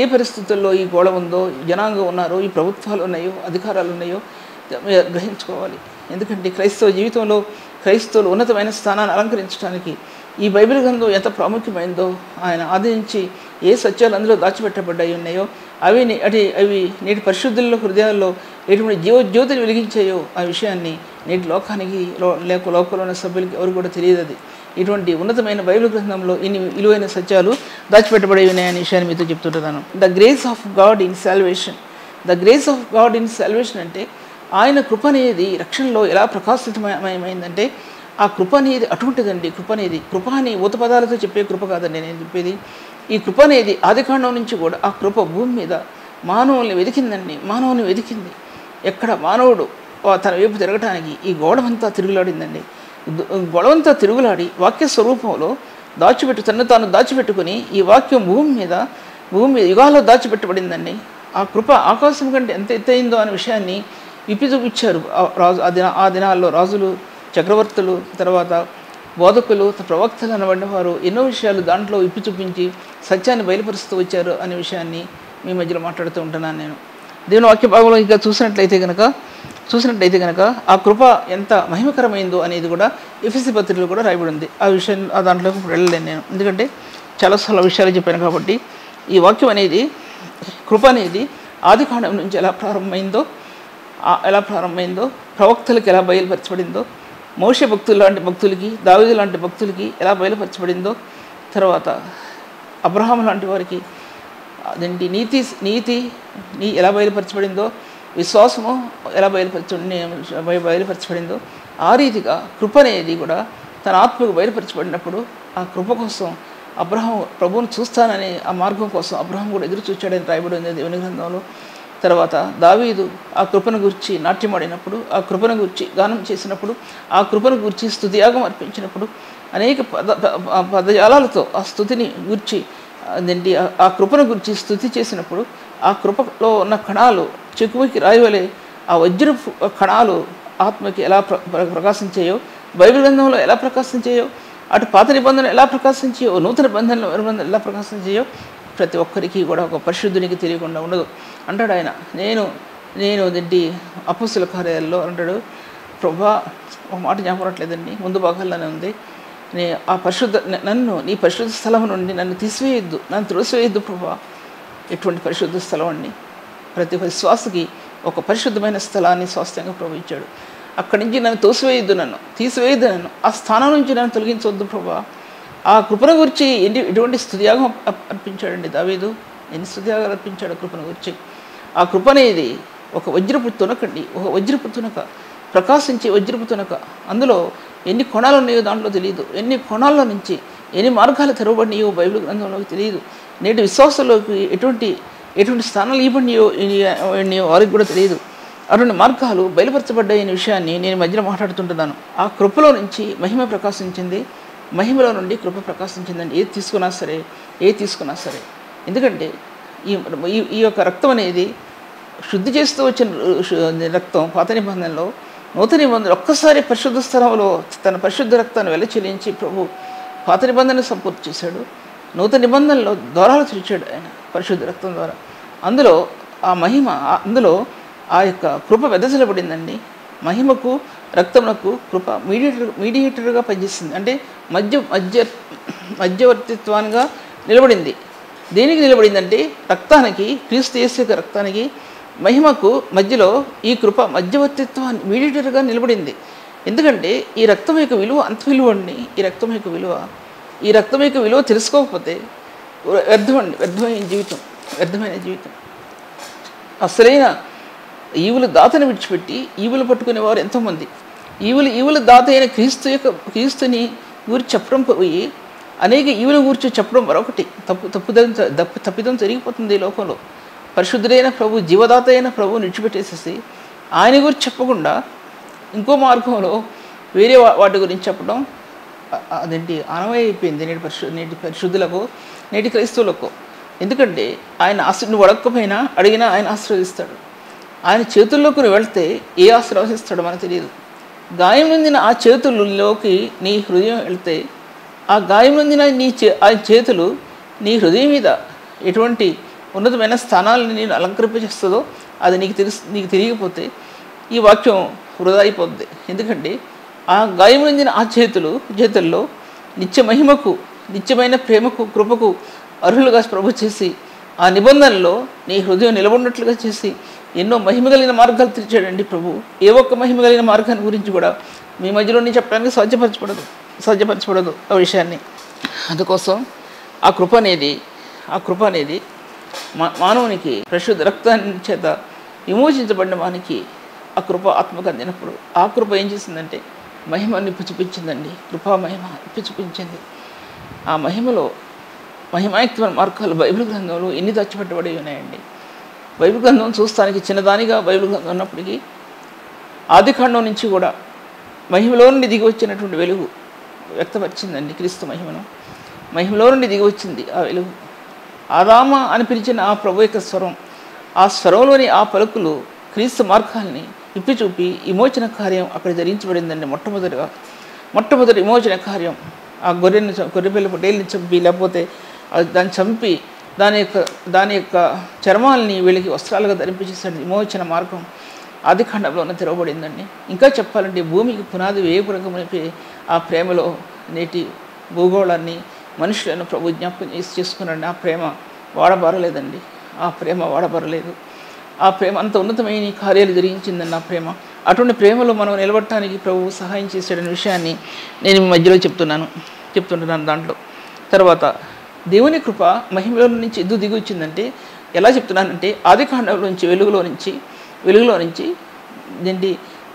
Speaker 2: ఏ పరిస్థితుల్లో ఈ గోళం ఉందో, జనాంగం ఉన్నారో, ఈ ప్రభుత్వాలు ఉన్నాయో, అధికారాలు ఉన్నాయో గ్రహించుకోవాలి. ఎందుకంటే క్రైస్తవ జీవితంలో క్రైస్తవులు ఉన్నతమైన స్థానాన్ని అలంకరించడానికి ఈ బైబిల్ గ్రంథం ఎంత ప్రాముఖ్యమైందో, ఆయన ఆదరించి ఏ సత్యాలు అందులో దాచిపెట్టబడ్డాయి ఉన్నాయో అవి నేటి పరిశుద్ధుల్లో హృదయాల్లో ఎటువంటి జ్యోతిని వెలిగించాయో ఆ విషయాన్ని నేటి లోకంలో ఉన్న సభ్యులకి ఎవరు కూడా తెలియదు. అది ఇటువంటి ఉన్నతమైన బైబిల్ గ్రంథంలో ఇన్ని విలువైన సత్యాలు దాచిపెట్టబడి ఉన్నాయనే విషయాన్ని మీతో చెప్తుంటున్నాను. The grace of God in salvation అంటే ఆయన కృప అనేది రక్షణలో ఎలా ప్రకాశితమయమైందంటే, ఆ కృప అనేది అటువంటిదండి. కృప అని ఊత పదాలతో చెప్పే కృప కాదండి నేను చెప్పేది. ఈ కృప అనేది ఆదికాండం నుంచి కూడా ఆ కృప భూమి మీద మానవుల్ని వెతికింది. ఎక్కడ మానవుడు తన వైపు తిరగటానికి ఈ గోడవంతా తిరుగులాడిందండి. గొడవంతా తిరుగులాడి వాక్య స్వరూపంలో తన్ను తాను దాచిపెట్టుకుని ఈ వాక్యం భూమి మీద యుగాల్లో దాచిపెట్టబడిందండి. ఆ కృప ఆకాశం కంటే ఎంత ఎత్తయిందో అనే విషయాన్ని విప్పి చూపించారు ఆ దినాల్లో రాజులు, చక్రవర్తులు, తర్వాత బోధకులు, ప్రవక్తలు అనబడిన వారు ఎన్నో విషయాలు దాంట్లో విప్పి చూపించి సత్యాన్ని బయలుపరుస్తూ వచ్చారు అనే విషయాన్ని మీ మధ్యలో మాట్లాడుతూ ఉంటున్నాను నేను. దేవుని వాక్య భాగంలో ఇంకా చూసినట్లయితే కనుక ఆ కృప ఎంత మహిమకరమైందో అనేది కూడా ఎఫెసీ పత్రికలో కూడా రాయబడి ఉంది. ఆ విషయం దాంట్లోకి వెళ్ళలేను నేను, ఎందుకంటే చాలా విషయాలు చెప్పాను కాబట్టి. ఈ వాక్యం అనేది, కృప అనేది ఆదికాండం నుంచి ఎలా ప్రారంభమైందో, ప్రవక్తలకు ఎలా బయలుపరచబడిందో, మోషే భక్తులు లాంటి భక్తులకి, దావీదు లాంటి భక్తులకి ఎలా బయలుపరచబడిందో, తర్వాత అబ్రహాము లాంటి వారికి అదేంటి నీతి ఎలా బయలుపరచబడిందో, విశ్వాసము ఎలా బయలుపరచబడిందో, ఆ రీతిగా కృప అనేది కూడా తన ఆత్మకు బయలుపరచబడినప్పుడు ఆ కృప కోసం అబ్రహాము ప్రభువును చూస్తానని ఆ మార్గం కోసం అబ్రహాము కూడా ఎదురు చూచాడని రాయబడి ఉంది దేవుని గ్రంథంలో. తర్వాత దావీదు ఆ కృపను గురించి నాట్యమాడినప్పుడు, ఆ కృపను గురించి గానం చేసినప్పుడు, ఆ కృపను గురించి స్తుతియాగం అర్పించినప్పుడు, అనేక పదజాలాలతో ఆ స్తుతిని గురించి ఆ కృపను గురించి స్తుతి చేసినప్పుడు, ఆ కృపలో ఉన్న కణాలు చెక్కువకి రాయవలే ఆ వజ్రపు కణాలు ఆత్మకి ఎలా ప్రకాశించాయో, బైబిల్ గ్రంథంలో ఎలా ప్రకాశించాయో, అటు పాత నిబంధనలు ఎలా ప్రకాశించాయో నూతన నిబంధనలు ఎలా ప్రకాశించాయో ప్రతి ఒక్కరికి కూడా ఒక పరిశుద్ధునికి తెలియకుండా ఉండదు. అంటాడు ఆయన, నేను ఏంటి అపోస్తుల కార్యాల్లో అంటాడు, ప్రభా ఒక మాట జ్ఞాపకట్లేదండి, ముందు భాగాల్లోనే ఉంది, నీ పరిశుద్ధ స్థలం నుండి నన్ను తీసివేయొద్దు, నన్ను త్రోసివేయొద్దు ప్రభా. ఎటువంటి పరిశుద్ధ స్థలం అండి! ప్రతి విశ్వాసకి ఒక పరిశుద్ధమైన స్థలాన్ని స్వాస్థ్యంగా ప్రభు ఇచ్చాడు. అక్కడి నుంచి నన్ను తీసివేయొద్దు నన్ను ఆ స్థానం నుంచి నన్ను తొలగించవద్దు ప్రభా. ఆ కృపను గురించి ఎటువంటి స్తుతియాగం అర్పించాడండి దావీదు, ఎన్ని స్తుతియాగాలు అర్పించాడు కృపను గురించి. ఆ కృప అనేది ఒక వజ్రపు తునకండి, ఒక వజ్రపు తునక, ప్రకాశించే వజ్రపు తునక. అందులో ఎన్ని కోణాలు ఉన్నాయో దాంట్లో తెలియదు, ఎన్ని కోణాల్లో నుంచి ఎన్ని మార్గాలు తెరవబడినాయో బైబిల్ గ్రంథంలోకి తెలియదు. నేటి విశ్వాసంలోకి ఎటువంటి స్థానాలు ఇవ్వబడినాయో వారికి కూడా తెలియదు. అటువంటి మార్గాలు బయలుపరచబడ్డాయనే విషయాన్ని నేను మధ్యలో మాట్లాడుతుంటున్నాను. ఆ కృపలో నుంచి మహిమ ప్రకాశించింది, మహిమలో నుండి కృప ప్రకాశించిందండి. ఏది తీసుకున్నా సరే ఎందుకంటే ఈ యొక్క రక్తం అనేది శుద్ధి చేస్తూ వచ్చిన రక్తం పాత నిబంధనలో. నూతన నిబంధనలు ఒక్కసారి పరిశుద్ధ స్థలంలో తన పరిశుద్ధ రక్తాన్ని వెలచెల్లించి ప్రభు పాత నిబంధనను సంపూర్తి చేశాడు. నూతన నిబంధనలో ద్వారాలు తెరిచాడు ఆయన పరిశుద్ధ రక్తం ద్వారా. అందులో ఆ మహిమ, అందులో ఆ యొక్క కృప వెదజల్లబడిందండి. మహిమకు రక్తమునకు కృప మీడియేటర్గా పనిచేస్తుంది. అంటే మధ్యవర్తిత్వానికి నిలబడింది. దేనికి నిలబడిందంటే రక్తానికి, క్రీస్తు యేసు యొక్క రక్తానికి, మహిమకు మధ్యలో ఈ కృప మధ్యవర్తిత్వాన్ని మీడియేటర్గా నిలబడింది. ఎందుకంటే ఈ రక్తం యొక్క విలువ అంత విలువ అండి. ఈ రక్తం యొక్క విలువ తెలుసుకోకపోతే వ్యర్థమైన జీవితం. అసలైన ఈవుల దాతని విడిచిపెట్టి ఈవులు పట్టుకునేవారు ఎంతోమంది. ఈవుల దాత అయిన క్రీస్తుని గురించి చెప్పడం పోయి అనేక ఈవుల గురించి చెప్పడం మరొకటి తప్పిదం జరిగిపోతుంది ఈ లోకంలో. పరిశుద్ధుడైన ప్రభు, జీవదాత అయిన ప్రభువుని విడిచిపెట్టేసేసి ఆయన గురించి చెప్పకుండా ఇంకో మార్గంలో వేరే వాటి గురించి చెప్పడం అదేంటి ఆనవాయి అయిపోయింది నేటి పరిశుద్ధులకు, నేటి క్రైస్తవులకు. ఎందుకంటే ఆయన నువ్వు అడగకపోయినా అడిగినా ఆయన ఆశీర్వదిస్తాడు. ఆయన చేతుల్లోకి నువ్వు వెళ్తే ఏ ఆశీర్వదిస్తాడో మనకు తెలియదు. గాయం నొందిన ఆ చేతుల్లోకి నీ హృదయం వెళ్తే, ఆ గాయం నొందిన ఆ చేతులు నీ హృదయం మీద ఎటువంటి ఉన్నతమైన స్థానాలను నేను అలంకరింపజేస్తుందో అది నీకు తెలియకపోతే ఈ వాక్యం వృధా అయిపోద్ది. ఎందుకంటే ఆ గాయం నొందిన ఆ చేతుల్లో నిత్య మహిమకు, నిత్యమైన ప్రేమకు, కృపకు అర్హులుగా ప్రభు చేసి ఆ నిబంధనలో నీ హృదయం నిలబడినట్లుగా చేసి ఎన్నో మహిమ కలిగిన మార్గాలు తెరిచాడండి ప్రభు. ఏ ఒక్క మహిమ కలిగిన మార్గాన్ని గురించి కూడా మీ మధ్యలోనే చెప్పడానికి సాధ్యపరచబడదు ఆ విషయాన్ని. అందుకోసం ఆ కృప అనేది మానవునికి పరిశుద్ధ రక్తాన్ని చేత విమోచించబడిన వానికి ఆ కృప ఆత్మకు అందినప్పుడు ఆ కృప ఏం చేసిందంటే మహిమని ఇప్పి చూపించిందండి. కృపా మహిమ ఇప్పి చూపించింది. ఆ మహిమాయుక్తమైన మార్గాలు బైబిల్ గ్రంథంలో ఎన్ని దాచిపెట్టబడి ఉన్నాయండి. బైబిల్ గ్రంథం చూస్తానికి చిన్నదానిగా బైబిల్ గ్రంథం ఉన్నప్పటికీ ఆదికాండం నుంచి కూడా మహిమలో నుండి దిగి వచ్చినటువంటి వెలుగు వ్యక్తపరిచిందండి. క్రీస్తు మహిమలో నుండి దిగి వచ్చింది ఆ వెలుగు. ఆదామ అని పిలిచిన ఆ ప్రభు యొక్క స్వరం, ఆ స్వరంలోని ఆ పలుకులు క్రీస్తు మార్గాల్ని ఇప్పి చూపి విమోచన కార్యం అక్కడ జరిగించబడిందండి. మొట్టమొదటి విమోచన కార్యం ఆ గొర్రెపిల్ల పొట్టేల్ని చంపి, లేకపోతే దాన్ని చంపి దాని యొక్క చర్మాలని వీళ్ళకి వస్త్రాలుగా ధరింపజేసాడు. విమోచన మార్గం ఆదికాండంలోనే తెరవబడిందండి. ఇంకా చెప్పాలంటే భూమికి పునాది వేయపురంగమనిపి ఆ ప్రేమలో నేటి భూగోళాన్ని, మనుషులను ప్రభు జ్ఞాపకం చేసుకున్నాడు. ఆ ప్రేమ వాడబారలేదండి. ఆ ప్రేమ అంత ఉన్నతమైన కార్యాలు జరిగించిందండి. ఆ ప్రేమ, అటువంటి ప్రేమలో మనం నిలబడటానికి ప్రభువు సహాయం చేశాడనే విషయాన్ని నేను మీ మధ్యలో చెప్తుంటున్నాను. దాంట్లో తర్వాత దేవుని కృప మహిమలో నుంచి ఎందుకు దిగి వచ్చిందంటే ఎలా చెప్తున్నానంటే ఆదికాండంలో నుంచి వెలుగులో నుంచి ఏంటి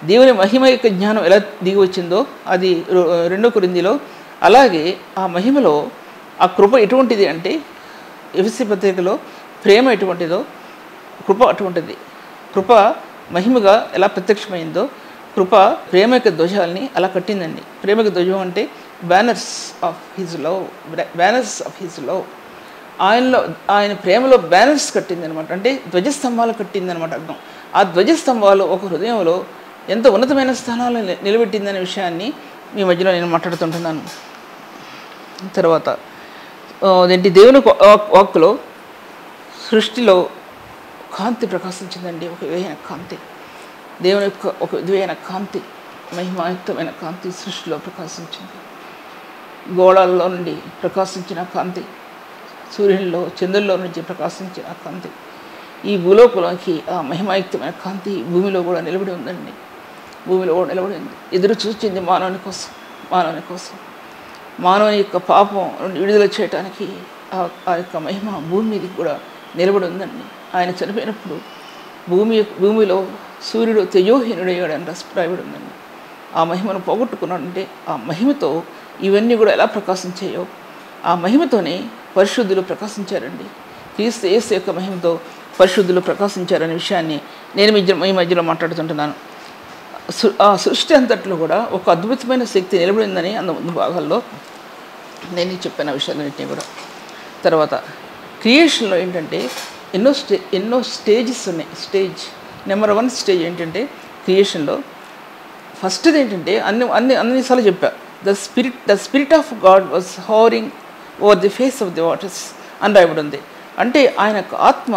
Speaker 2: దేవుని మహిమ యొక్క జ్ఞానం ఎలా దిగి వచ్చిందో అది 2 కొరింథీలో, అలాగే ఆ మహిమలో ఆ కృప ఎటువంటిది అంటే ఎఫెసీ పత్రికలో ప్రేమ ఎటువంటిదో కృప అటువంటిది. కృప మహిమగా ఎలా ప్రత్యక్షమైందో కృప ప్రేమ యొక్క ధ్వజాలని అలా కట్టిందండి. ప్రేమ యొక్క ధ్వజం అంటే బ్యానర్స్ ఆఫ్ హిజ్ లవ్. ఆయన ప్రేమలో బ్యానర్స్ కట్టింది అనమాట. అంటే ధ్వజస్తంభాలు కట్టింది అనమాట అర్థం. ఆ ధ్వజస్తంభాలు ఒక హృదయంలో ఎంత ఉన్నతమైన స్థానాలు నిలబెట్టిందనే విషయాన్ని మీ మధ్యలో నేను మాట్లాడుతుంటున్నాను. తర్వాత అదేంటి దేవుని వాక్కులో సృష్టిలో కాంతి ప్రకాశించిందండి. ఒక విధమైన కాంతి, దేవుని యొక్క ఒక విధమైన కాంతి, మహిమాయుక్తమైన కాంతి సృష్టిలో ప్రకాశించింది. గోళాల్లో నుండి ప్రకాశించిన కాంతి, సూర్యునిలో చంద్రుల్లో నుంచి ప్రకాశించిన కాంతి, ఈ భూలోకంలోకి ఆ మహిమాయుక్తమైన కాంతి భూమిలో కూడా నిలబడి ఉందండి. భూమిలో కూడా నిలబడి ఉంది. ఎదురు చూచింది మానవుని కోసం. మానవుని యొక్క పాపం నుండి విడుదల చేయడానికి ఆ యొక్క మహిమ భూమి మీదకి కూడా నిలబడి ఉందండి. ఆయన చనిపోయినప్పుడు భూమిలో సూర్యుడు తేజోహీనుడయ్యాడని రాయబడి ఉందండి. ఆ మహిమను పోగొట్టుకున్నాడంటే ఆ మహిమతో ఇవన్నీ కూడా ఎలా ప్రకాశించాయో ఆ మహిమతోనే పరిశుద్ధులు ప్రకాశించారండి. క్రీస్తు యేసు యొక్క మహిమతో పరిశుద్ధులు ప్రకాశించారనే విషయాన్ని నేను ఈ మధ్యలో మాట్లాడుతుంటున్నాను. ఆ సృష్టి అంతట్లో కూడా ఒక అద్భుతమైన శక్తి నిలబడిందని ముందు భాగాల్లో నేను చెప్పిన విషయాలన్నింటినీ కూడా. తర్వాత క్రియేషన్లో ఏంటంటే ఎన్నో స్టేజెస్ ఉన్నాయి. నెంబర్ 1 స్టేజ్ ఏంటంటే క్రియేషన్లో ఫస్ట్ది ఏంటంటే అన్నిసార్లు చెప్పా, the spirit of God was hovering over the face of the waters అని రాయబడి ఉంది. అంటే ఆయన యొక్క ఆత్మ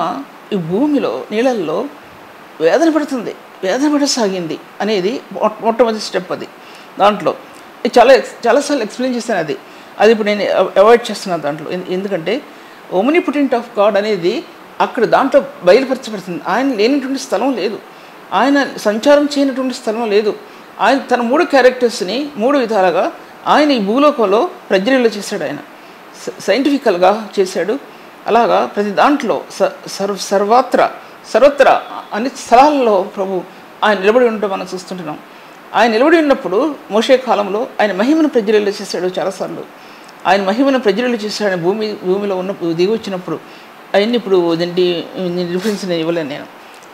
Speaker 2: ఈ భూమిలో నీళ్ళల్లో వేదన పడసాగింది అనేది మొట్టమొదటి స్టెప్. అది దాంట్లో చాలాసార్లు ఎక్స్ప్లెయిన్ చేశాను. అది ఇప్పుడు నేను అవాయిడ్ చేస్తున్నాను దాంట్లో. ఎందుకంటే ఓమ్నిపోటెంట్ ఆఫ్ గాడ్ అనేది అక్కడ దాంట్లో బయలుపరచబడుతుంది. ఆయన లేనటువంటి స్థలం లేదు, ఆయన సంచారం చేయనటువంటి స్థలం లేదు. ఆయన తన 3 క్యారెక్టర్స్ని 3 విధాలుగా ఆయన ఈ భూలోకంలో ప్రజ్ఞలో చేశాడు. ఆయన సైంటిఫికల్గా చేశాడు. అలాగా ప్రతి దాంట్లో సర్వత్రా అన్ని స్థలాల్లో ప్రభు ఆయన నిలబడి ఉండటం మనం చూస్తుంటున్నాం. ఆయన నిలబడి ఉన్నప్పుడు మోషే కాలంలో ఆయన మహిమను ప్రజ్ఞలో చేశాడు. చాలాసార్లు ఆయన మహిమను ప్రజ్ఞలో చేశాడు. భూమిలో ఉన్నప్పుడు దిగి వచ్చినప్పుడు అవన్నీ ఇప్పుడు దీంటి రిఫరెన్స్ నేను ఇవ్వలేను నేను.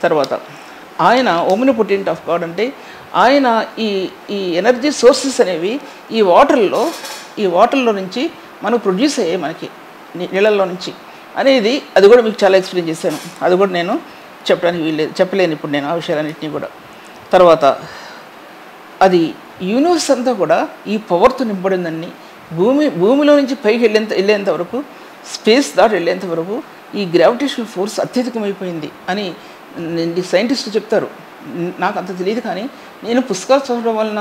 Speaker 2: తర్వాత ఆయన ఓమ్నిపోటెంట్ ఆఫ్ గాడ్ అంటే ఆయన ఈ ఎనర్జీ సోర్సెస్ అనేవి ఈ వాటర్లో నుంచి మనకు ప్రొడ్యూస్ అయ్యాయి, మనకి నీళ్ళల్లో నుంచి అనేది. అది కూడా మీకు చాలా ఎక్స్ప్లెయిన్ చేశాను. అది కూడా నేను చెప్పలేను ఇప్పుడు నేను ఆ విషయాలన్నింటినీ కూడా. తర్వాత అది యూనివర్స్ అంతా కూడా ఈ పవర్తో నింపడిందని, భూమిలో నుంచి పైకి వెళ్ళేంత వరకు, స్పేస్ దాటి వెళ్ళేంత వరకు ఈ గ్రావిటేషనల్ ఫోర్స్ అత్యధికమైపోయింది అని సైంటిస్టులు చెప్తారు. నాకు అంత తెలియదు, కానీ నేను పుస్తకాలు చదవడం వలన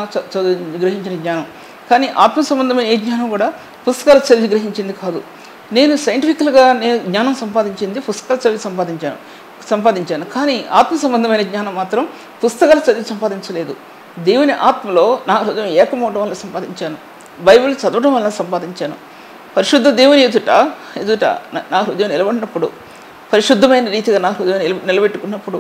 Speaker 2: గ్రహించిన జ్ఞానం. కానీ ఆత్మ సంబంధమైన ఏ జ్ఞానం కూడా పుస్తకాలు చదివి గ్రహించింది కాదు. నేను సైంటిఫికల్గా జ్ఞానం సంపాదించింది పుస్తకాలు చదివి సంపాదించాను. కానీ ఆత్మ సంబంధమైన జ్ఞానం మాత్రం పుస్తకాలు చదివి సంపాదించలేదు. దేవుని ఆత్మలో నా హృదయం ఏకమవడం వల్ల సంపాదించాను. బైబిల్ చదవడం వల్ల సంపాదించాను. పరిశుద్ధ దేవుని ఎదుట నా హృదయం నిలబడినప్పుడు, పరిశుద్ధమైన రీతిగా నా హృదయం నిలబెట్టుకున్నప్పుడు,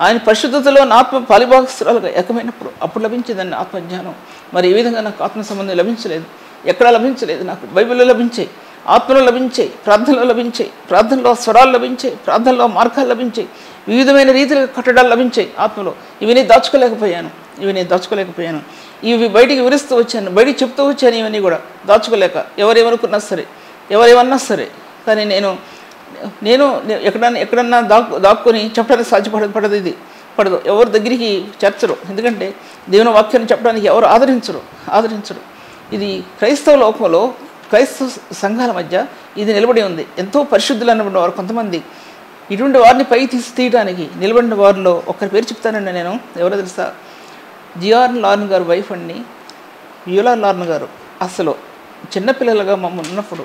Speaker 2: ఆయన పరిశుద్ధతలో నా ఆత్మ పాలిభాగస్తురాలుగా ఏకమైనప్పుడు అప్పుడు లభించేదాన్ని ఆత్మజ్ఞానం. మరి ఈ విధంగా నాకు ఆత్మ సంబంధం లభించలేదు, ఎక్కడా లభించలేదు. నాకు బైబిల్లో లభించాయి, ఆత్మలో లభించాయి, ప్రార్థనలో లభించాయి, ప్రార్థనలో స్వరాలు లభించాయి, ప్రార్థనలో మార్గాలు లభించాయి, వివిధమైన రీతిలో కట్టడాలు లభించాయి ఆత్మలో. ఇవి నేను దాచుకోలేకపోయాను. ఇవి బయటికి వివరిస్తూ వచ్చాను, బయటికి చెప్తూ వచ్చాను. ఇవన్నీ కూడా దాచుకోలేక ఎవరేమనుకున్నా సరే, ఎవరేమన్నా సరే. కానీ నేను ఎక్కడన్నా దాక్కుని చెప్పడానికి సాధ్యపడదు. ఇది పడదు. ఎవరి దగ్గరికి చేర్చరు. ఎందుకంటే దేవుని వాక్యాన్ని చెప్పడానికి ఎవరు ఆదరించరు. ఇది క్రైస్తవ లోకంలో, క్రైస్తవ సంఘాల మధ్య ఇది నిలబడి ఉంది. ఎంతో పరిశుద్ధులు అన్నటువంటి వారు కొంతమంది ఇటువంటి వారిని పై తీయడానికి నిలబడిన వారిలో ఒక్కరి పేరు చెప్తానండి నేను. ఎవరో తెలుసా? జిఆర్ లార్న్ గారు వైఫ్ అండి, వ్యూలా లార్న్ గారు. అసలు చిన్నపిల్లలుగా మమ్మల్ని ఉన్నప్పుడు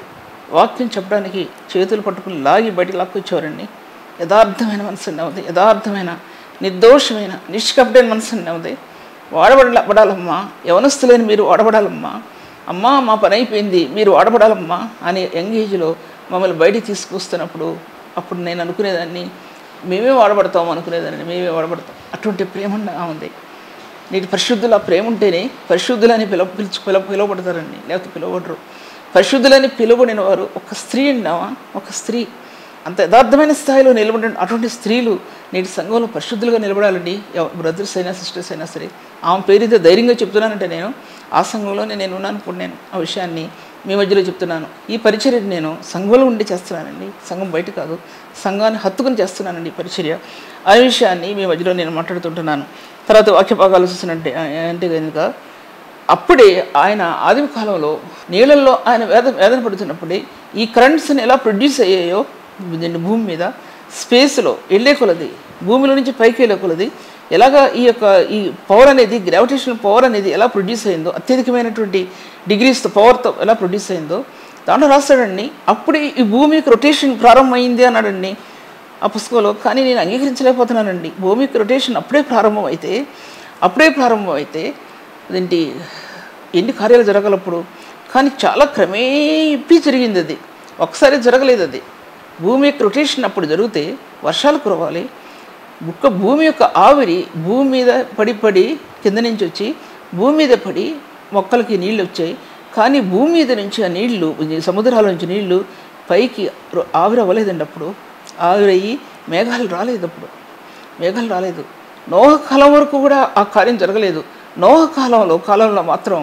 Speaker 2: వాక్యం చెప్పడానికి చేతులు పట్టుకుని బయటికి లాక్కొచ్చేవారండి. యథార్థమైన మనసు ఉంది, యథార్థమైన నిర్దోషమైన నిష్కపటైన మనసు ఉంది. వాడబడాలమ్మా, యవనస్తులేని మీరు వాడబడాలమ్మా, అమ్మా మా పని అయిపోయింది మీరు వాడబడాలమ్మా అని ఎంగేజ్లో మమ్మల్ని బయటికి తీసుకొస్తున్నప్పుడు అప్పుడు నేను అనుకునేదాన్ని, మేమే వాడబడతాం. అటువంటి ప్రేమ ఉంది. నీటి పరిశుద్ధులు ఆ ప్రేమ ఉంటేనే పరిశుద్ధులని పిలువబడతారండి, లేకపోతే పిలువబడరు. పరిశుద్ధులని పిలువబడిన వారు ఒక స్త్రీ ఉన్నావా, ఒక స్త్రీ అంత యథార్థమైన స్థాయిలో నిలబడి అటువంటి స్త్రీలు నేటి సంఘంలో పరిశుద్ధులుగా నిలబడాలండి. బ్రదర్స్ అయినా సిస్టర్స్ అయినా సరే. ఆమె పేరుతో ధైర్యంగా చెప్తున్నానంటే నేను ఆ సంఘంలోనే నేను ఉన్నాను. ఇప్పుడు నేను ఆ విషయాన్ని మీ మధ్యలో చెప్తున్నాను. ఈ పరిచర్యను నేను సంఘంలో ఉండి చేస్తున్నానండి, సంఘం బయట కాదు. సంఘాన్ని హత్తుకుని చేస్తున్నానండి పరిచర్య. ఆ విషయాన్ని మీ మధ్యలో నేను మాట్లాడుతుంటున్నాను. తర్వాత వాక్య భాగాలు చూసినట్టే అంటే కనుక అప్పుడే ఆయన ఆదిమ కాలంలో నీళ్ళల్లో ఆయన వేదన పడుతున్నప్పుడే ఈ కరెంట్స్ని ఎలా ప్రొడ్యూస్ అయ్యాయో భూమి మీద స్పేస్లో వెళ్ళే కొలది, భూమిలో నుంచి పైకి వెళ్ళే కొలది ఎలాగా ఈ పవర్ అనేది, గ్రావిటేషనల్ పవర్ అనేది ఎలా ప్రొడ్యూస్ అయిందో, అత్యధికమైనటువంటి డిగ్రీస్తో పవర్తో ఎలా ప్రొడ్యూస్ అయిందో దాంట్లో రాస్తాడండి. అప్పుడే ఈ భూమికి రొటేషన్ ప్రారంభమైంది అన్నాడండి ఆ పుస్తకంలో. కానీ నేను అంగీకరించలేకపోతున్నానండి. భూమికి రొటేషన్ అప్పుడే ప్రారంభం అయితే అదేంటి ఎన్ని కార్యాలు జరగలప్పుడు, కానీ చాలా క్రమేపీ జరిగింది. అది ఒకసారి జరగలేదు. అది భూమి యొక్క రొటేషన్ అప్పుడు జరిగితే వర్షాలు కురవాలి, భూమి యొక్క ఆవిరి భూమి మీద పడి కింద నుంచి వచ్చి భూమి మీద పడి మొక్కలకి నీళ్ళు వచ్చాయి. కానీ భూమి మీద నుంచి ఆ నీళ్లు, సముద్రాల నుంచి నీళ్లు పైకి ఆవిరి అవ్వలేదండి. అప్పుడు ఆవిరయ్యి మేఘాలు రాలేదు. నోహ కాలం వరకు కూడా ఆ కార్యం జరగలేదు. నోహ కాలంలో మాత్రం,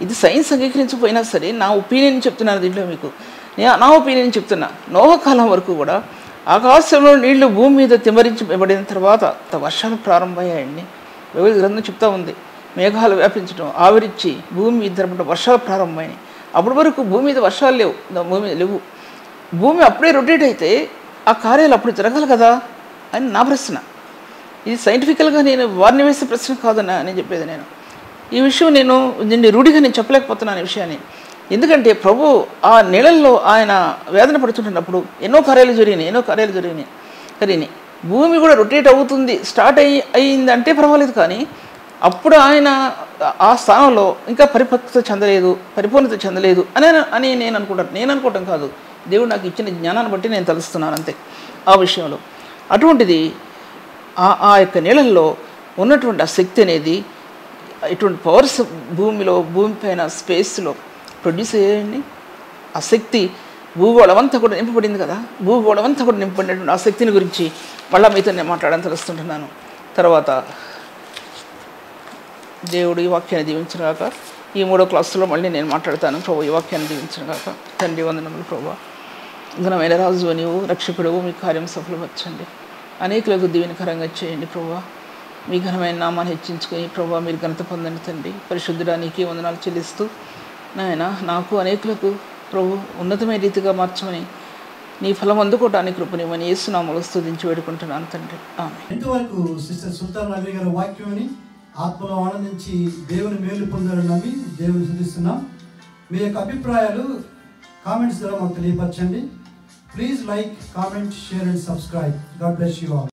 Speaker 2: ఇది సైన్స్ అంగీకరించకపోయినా సరే నా ఒపీనియన్ చెప్తున్నాను దీంట్లో మీకు, నా ఒపీనియన్ చెప్తున్నా. నోహ కాలం వరకు కూడా ఆకాశంలో నీళ్లు భూమి మీద తిమరించబడిన తర్వాత వర్షాలు ప్రారంభమయ్యాయండి. బైబిల్ గ్రంథం చెప్తా ఉంది, మేఘాలు వ్యాపించడం, ఆవిరిచ్చి భూమి మీద వర్షాలు ప్రారంభమైనాయి. అప్పటి వరకు భూమి మీద వర్షాలు లేవు. భూమి అప్పుడే రొటేట్ అయితే ఆ కార్యాలు అప్పుడు జరగాలి కదా అని నా ప్రశ్న. ఇది సైంటిఫికల్గా నేను వారిని వేసే ప్రశ్న కాదన్నా అని చెప్పేది. నేను ఈ విషయం దీన్ని రూఢిగా నేను చెప్పలేకపోతున్నాను ఈ విషయాన్ని. ఎందుకంటే ప్రభు ఆ నీళ్ళల్లో ఆయన వేదన పడుతుంటున్నప్పుడు ఎన్నో కార్యాలు జరిగినాయి. భూమి కూడా రొటేట్ అవుతుంది, స్టార్ట్ అయ్యిందంటే పర్వాలేదు. కానీ అప్పుడు ఆయన ఆ స్థానంలో ఇంకా పరిపూర్ణత చెందలేదు అని నేను అనుకోవటం కాదు. దేవుడు నాకు ఇచ్చిన జ్ఞానాన్ని బట్టి నేను తలుస్తున్నాను అంతే ఆ విషయంలో. అటువంటిది ఆ యొక్క నీళ్ళల్లో ఉన్నటువంటి ఆ శక్తి అనేది, ఇటువంటి పవర్స్ భూమిపైన స్పేస్లో ప్రొడ్యూస్ అయ్యాయండి. ఆ శక్తి భూగోళం అంతా కూడా నింపబడింది కదా. నింపబడినటువంటి ఆ శక్తిని గురించి మళ్ళీ మీతో నేను మాట్లాడని తెలుస్తుంటున్నాను. తర్వాత దేవుడు ఈ వాక్యాన్ని దీవించగాక. ఈ 3వ క్లాసులో మళ్ళీ నేను మాట్లాడతాను. ప్రభు ఈ వాక్యాన్ని దీవించగాక. తండ్రి వందనములు ప్రభు, ఘనమైన రాజు నీవు, రక్షకుడు, మీ కార్యం సఫలపరచండి, అనేకులకు దీవెనకరంగా చేయండి ప్రభు. మీ ఘనమైన నామాన్ని హెచ్చించుకొని ప్రభు మీరు ఘనత పొందండి తండ్రి. పరిశుద్ధుడా నీకే వందనాలు చెల్లిస్తూ నాయన నాకు అనేకులకు ప్రభు ఉన్నతమైన రీతిగా మార్చమని, నీ ఫలం అందుకోవటానికి కృపనివ్వని యేసునామములో స్తుతించి వేడుకుంటున్నాను తండ్రి. ఆమేన్.
Speaker 1: ఇంతవరకు సిస్టర్ సుల్తాన్ నవీన్ గారి వాక్యాన్ని ఆత్మలో ఆనందించి దేవుని మేలు పొందాలని నమ్మి దేవుని స్తుతిస్తున్నాం. మీ యొక్క అభిప్రాయాలు కామెంట్స్ ద్వారా మాకు తెలియపరచండి. Please like, comment, share and subscribe. God bless you all.